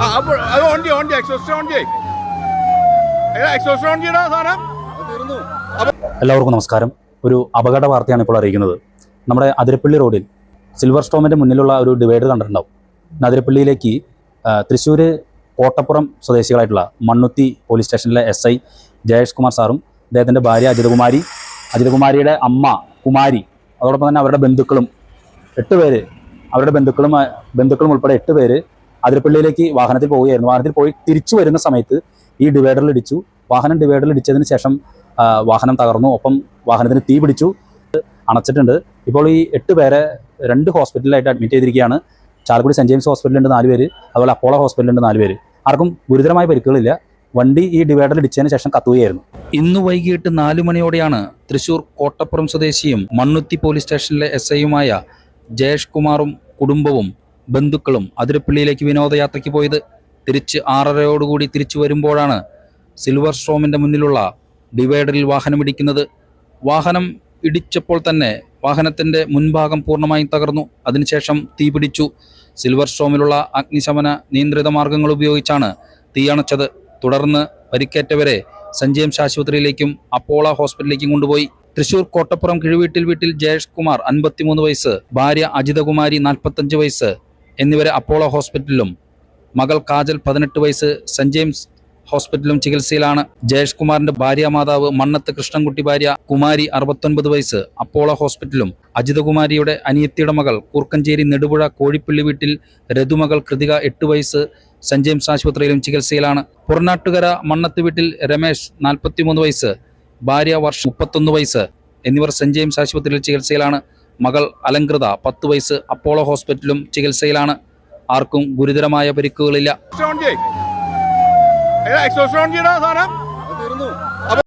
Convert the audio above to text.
അത് ഓൺ ചെയ്യ exhaust on ചെയ്യ എക്സോസ്റ്റ് ഓൺ ചെയ്യടാ സാധനം. എല്ലാവർക്കും നമസ്കാരം. ഒരു അപകട വാർത്തയാണ് ഇപ്പോൾ അറിയിക്കുന്നത്. നമ്മുടെ അതിരപ്പള്ളി റോഡിൽ സിൽവർ സ്റ്റോമിൻ്റെ മുന്നിലുള്ള ഒരു ഡിവൈഡർ കണ്ടിട്ടുണ്ടാവും. അതിരപ്പള്ളിയിലേക്ക് തൃശ്ശൂർ കോട്ടപ്പുറം സ്വദേശികളായിട്ടുള്ള മണ്ണുത്തി പോലീസ് സ്റ്റേഷനിലെ SI ജയേഷ് കുമാർ സാറും അദ്ദേഹത്തിൻ്റെ ഭാര്യ അജിതകുമാരിയുടെ അമ്മ കുമാരി, അതോടൊപ്പം തന്നെ അവരുടെ ബന്ധുക്കളും 8 പേര്, അവരുടെ ബന്ധുക്കളും ഉൾപ്പെടെ 8 പേര് അതിരപ്പള്ളിയിലേക്ക് വാഹനത്തിൽ പോവുകയായിരുന്നു. വാഹനത്തിൽ പോയി തിരിച്ചു വരുന്ന സമയത്ത് ഈ ഡിവൈഡറിൽ ഇടിച്ചു. വാഹനം ഡിവൈഡറിൽ ഇടിച്ചതിന് ശേഷം വാഹനം തകർന്നു. ഒപ്പം വാഹനത്തിന് തീ പിടിച്ചു, അണച്ചിട്ടുണ്ട്. ഇപ്പോൾ ഈ 8 പേരെ 2 ഹോസ്പിറ്റലിലായിട്ട് അഡ്മിറ്റ് ചെയ്തിരിക്കുകയാണ്. ചാലക്കുടി സെൻറ് ജെയിംസ് ഹോസ്പിറ്റലുണ്ട് 4 പേര്, അതുപോലെ അപ്പോളോ ഹോസ്പിറ്റലുണ്ട് 4 പേര്. ആർക്കും ഗുരുതരമായ പരിക്കുകളില്ല. വണ്ടി ഈ ഡിവൈഡറിൽ ഇടിച്ചതിന് ശേഷം കത്തുകയായിരുന്നു. ഇന്ന് വൈകിട്ട് 4 മണിയോടെയാണ് തൃശ്ശൂർ കോട്ടപ്പുറം സ്വദേശിയും മണ്ണുത്തി പോലീസ് സ്റ്റേഷനിലെ SIയുമായ ജയേഷ് കുമാറും കുടുംബവും ബന്ധുക്കളും അതിരപ്പള്ളിയിലേക്ക് വിനോദയാത്രയ്ക്ക് പോയത്. തിരിച്ച് 6:30 തിരിച്ചു വരുമ്പോഴാണ് സിൽവർ സ്റ്റോമിൻ്റെ മുന്നിലുള്ള ഡിവൈഡറിൽ വാഹനമിടിക്കുന്നത്. വാഹനം ഇടിച്ചപ്പോൾ തന്നെ വാഹനത്തിൻ്റെ മുൻഭാഗം പൂർണ്ണമായും തകർന്നു. അതിനുശേഷം തീ പിടിച്ചു. സിൽവർ സ്റ്റോമിലുള്ള അഗ്നിശമന നിയന്ത്രിത മാർഗങ്ങൾ ഉപയോഗിച്ചാണ് തീയണച്ചത്. തുടർന്ന് പരിക്കേറ്റവരെ സെന്റ് ജെയിംസ് ആശുപത്രിയിലേക്കും അപ്പോളോ ഹോസ്പിറ്റലിലേക്കും കൊണ്ടുപോയി. തൃശൂർ കോട്ടപ്പുറം വീട്ടിൽ ജയേഷ് കുമാർ 53 വയസ്സ്, ഭാര്യ അജിതകുമാരി 45 വയസ്സ് എന്നിവരെ അപ്പോളോ ഹോസ്പിറ്റലിലും മകൾ കാജൽ 18 വയസ്സ് സെന്റ് ജെയിംസ് ഹോസ്പിറ്റലിലും ചികിത്സയിലാണ്. ജയേഷ് കുമാറിന്റെ ഭാര്യാമാതാവ് മണ്ണത്ത് കൃഷ്ണൻകുട്ടി ഭാര്യ കുമാരി 69 വയസ്സ് അപ്പോളോ ഹോസ്പിറ്റലിലും, അജിതകുമാരിയുടെ അനിയത്തിയുടെ മകൾ കൂർക്കഞ്ചേരി നെടുപുഴ കോഴിപ്പള്ളി വീട്ടിൽ രതുമകൾ കൃതിക 8 വയസ്സ് സെന്റ് ജെയിംസ് ആശുപത്രിയിലും ചികിത്സയിലാണ്. പുറനാട്ടുകര മണ്ണത്ത് വീട്ടിൽ രമേശ് 43 വയസ്സ്, ഭാര്യ വർഷ 31 വയസ്സ് എന്നിവർ സെന്റ് ജെയിംസ് ആശുപത്രിയിൽ ചികിത്സയിലാണ്. മകൾ അലങ്കൃത 10 വയസ്സ് അപ്പോളോ ഹോസ്പിറ്റലിലും ചികിത്സയിലാണ്. ആർക്കും ഗുരുതരമായ പരിക്കുകളില്ല. എക്സോസ്റ്റ് ഓൺ ചെയ്യടാ സാധനം.